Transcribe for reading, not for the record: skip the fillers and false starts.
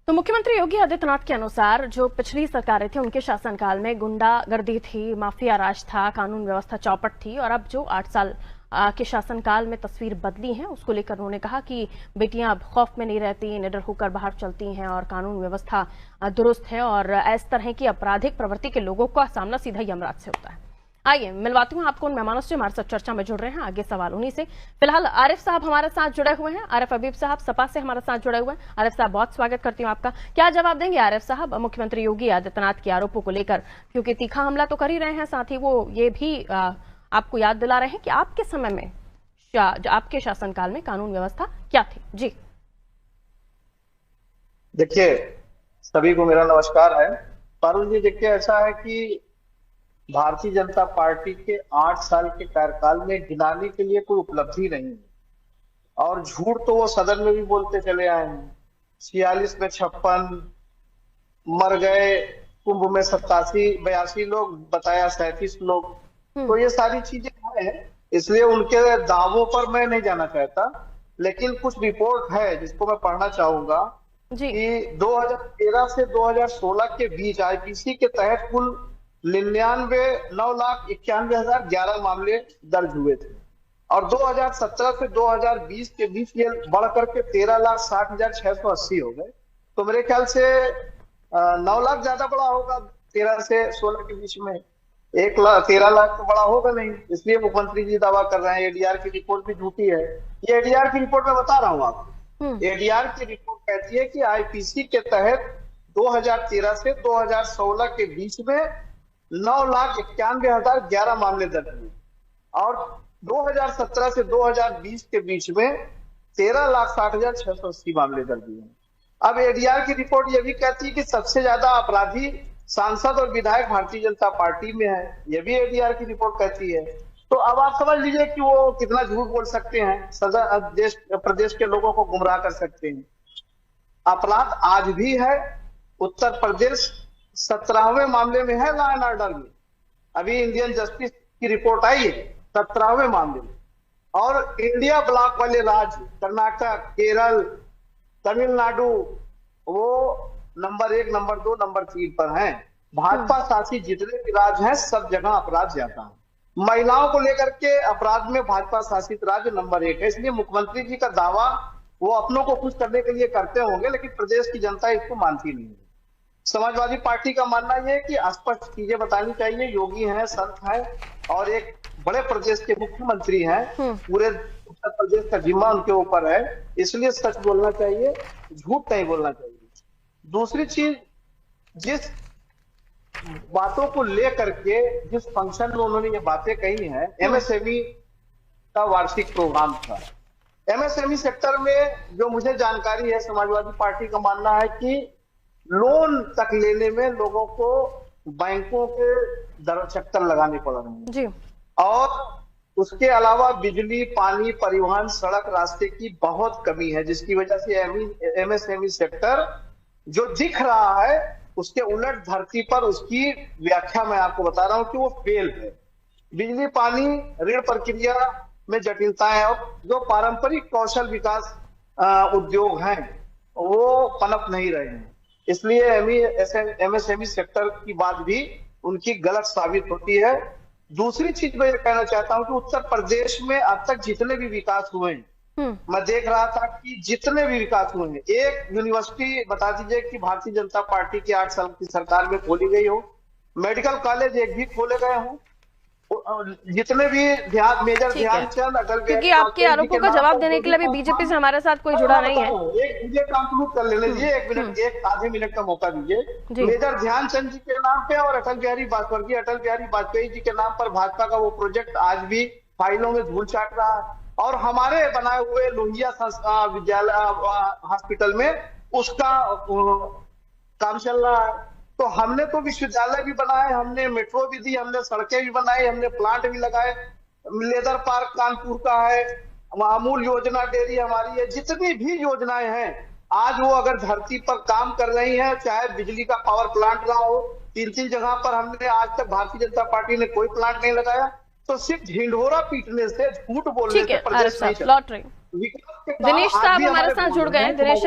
तो मुख्यमंत्री योगी आदित्यनाथ के अनुसार जो पिछली सरकारें थी उनके शासनकाल में गुंडागर्दी थी, माफिया राज था, कानून व्यवस्था चौपट थी और अब जो 8 साल के शासनकाल में तस्वीर बदली है उसको लेकर उन्होंने कहा कि बेटियां अब खौफ में नहीं रहती, निडर होकर बाहर चलती हैं और कानून व्यवस्था दुरुस्त है और इस तरह की आपराधिक प्रवृत्ति के लोगों का सामना सीधा यमराज से होता है। आइए मिलवाती हूं आपको उन मेहमानों से हमारे साथ चर्चा में जुड़ रहे हैं। आगे सवाल उन्हीं से। फिलहाल आरिफ साहब हमारे साथ जुड़े हुए हैं। आरिफ हबीब साहब सपा से हमारे साथ जुड़े हुए हैं। आरिफ साहब बहुत स्वागत करती हूं आपका। क्या जवाब देंगे आरिफ साहब मुख्यमंत्री योगी आदित्यनाथ के आरोपों को लेकर, क्योंकि तीखा हमला तो कर ही रहे हैं, साथ ही वो ये भी आपको याद दिला रहे हैं कि आपके समय में आपके शासनकाल में कानून व्यवस्था क्या थी। जी देखिए, सभी को मेरा नमस्कार है। पारुल जी, देखिए ऐसा है कि भारतीय जनता पार्टी के 8 साल के कार्यकाल में गिनाने के लिए कोई उपलब्धि नहीं है और झूठ तो वो सदन में भी बोलते चले आए हैं। 46 में 56 मर गए, कुंभ में 87-82 लोग, बताया 37 लोग। तो ये सारी चीजें हैं, इसलिए उनके दावों पर मैं नहीं जाना चाहता, लेकिन कुछ रिपोर्ट है जिसको मैं पढ़ना चाहूंगा कि 2013 से 2016 के बीच आईपीसी के तहत कुल 9,91,11 मामले दर्ज हुए थे और 2017 से 2020 के बीच ये बढ़ करके 13,60,680 हो गए। तो मेरे ख्याल से 9 लाख ज्यादा बड़ा होगा 13 से 16 के बीच में। 13 लाख तो बड़ा होगा नहीं, इसलिए मुख्यमंत्री जी दावा कर रहे हैं। एडीआर की रिपोर्ट भी झूठी है। ये एडीआर की रिपोर्ट मैं बता रहा हूँ आपको। एडीआर की रिपोर्ट कहती है कि आईपीसी के तहत 2013 से 2016 के बीच में 9,91,11 मामले दर्ज हुए और 2017 से 2020 के बीच में 13,60,680 मामले दर्ज हुए। अब एडीआर की रिपोर्ट यह भी कहती है कि सबसे ज्यादा अपराधी सांसद और विधायक भारतीय जनता पार्टी में है। यह भी एडीआर की रिपोर्ट कहती है। तो अब आप समझ लीजिए कि वो कितना झूठ बोल सकते हैं, देश प्रदेश के लोगों को गुमराह कर सकते हैं। अपराध आज भी है। उत्तर प्रदेश 17वें मामले में है लॉ एंड ऑर्डर में। अभी इंडियन जस्टिस की रिपोर्ट आई है 17वें मामले में। और इंडिया ब्लॉक वाले राज्य कर्नाटक, केरल, तमिलनाडु वो नंबर 1, नंबर 2, नंबर 3 पर हैं। भाजपा शासित जितने भी राज्य हैं सब जगह अपराध ज्यादा है। महिलाओं को लेकर के अपराध में भाजपा शासित राज्य नंबर 1 है। इसलिए मुख्यमंत्री जी का दावा वो अपनों को खुश करने के लिए करते होंगे, लेकिन प्रदेश की जनता इसको मानती नहीं है। समाजवादी पार्टी का मानना यह है कि स्पष्ट चीजें बतानी चाहिए। योगी हैं, संत हैं और एक बड़े प्रदेश के मुख्यमंत्री हैं। पूरे उत्तर प्रदेश का जिम्मा उनके ऊपर है, इसलिए सच बोलना चाहिए, झूठ नहीं बोलना चाहिए। दूसरी चीज, जिस बातों को लेकर के जिस फंक्शन में उन्होंने ये बातें कही हैं, एमएसएमई का वार्षिक प्रोग्राम था। एमएसएमई सेक्टर में जो मुझे जानकारी है, समाजवादी पार्टी का मानना है कि लोन तक लेने में लोगों को बैंकों के चक्कर लगाने पड़ रहे हैं जी। और उसके अलावा बिजली, पानी, परिवहन, सड़क, रास्ते की बहुत कमी है, जिसकी वजह से एमएसएमई सेक्टर जो दिख रहा है उसके उलट धरती पर उसकी व्याख्या मैं आपको बता रहा हूं कि वो फेल है। बिजली, पानी, ऋण प्रक्रिया में जटिलताएं और जो पारंपरिक कौशल विकास उद्योग हैं वो पनप नहीं रहे हैं। इसलिए एमएसएमई सेक्टर की बात भी उनकी गलत साबित होती है। दूसरी चीज मैं ये कहना चाहता हूं कि उत्तर प्रदेश में अब तक जितने भी विकास हुए, मैं देख रहा था कि जितने भी विकास हुए हैं, एक यूनिवर्सिटी बता दीजिए कि भारतीय जनता पार्टी की 8 साल की सरकार में खोली गई हो। मेडिकल कॉलेज एक भी खोले गए हों। जितने भी मेजर ध्यानचंद, अटल, क्योंकि आपके आरोपों का जवाब देने के लिए अभी बीजेपी से हमारे साथ कोई जुड़ा नहीं है। एक मुझे कंक्लूड कर लेने दीजिए, 1 मिनट, एक आधे मिनट का मौका दीजिए। मेजर ध्यानचंद जी के नाम पे और अटल बिहारी वाजपेयी जी के नाम पर भाजपा का वो प्रोजेक्ट आज भी फाइलों में धूल चाट रहा है और हमारे बनाए हुए लोहिया विद्यालय हॉस्पिटल में उसका काम चल रहा है। तो हमने तो विश्वविद्यालय भी बनाए, हमने मेट्रो भी दी, हमने सड़कें भी बनाई, हमने प्लांट भी लगाए। लेदर पार्क कानपुर का है, अमूल योजना डेयरी हमारी है। जितनी भी योजनाएं हैं आज वो अगर धरती पर काम कर रही हैं, चाहे बिजली का पावर प्लांट रहा हो, 3-3 जगह पर हमने आज तक भारतीय जनता पार्टी ने कोई प्लांट नहीं लगाया। तो सिर्फ ढिंढोरा पीटने से, झूठ बोलने से प्रदेश नहीं चलता। दिनेश साहब हमारे साथ जुड़ गए। दिनेश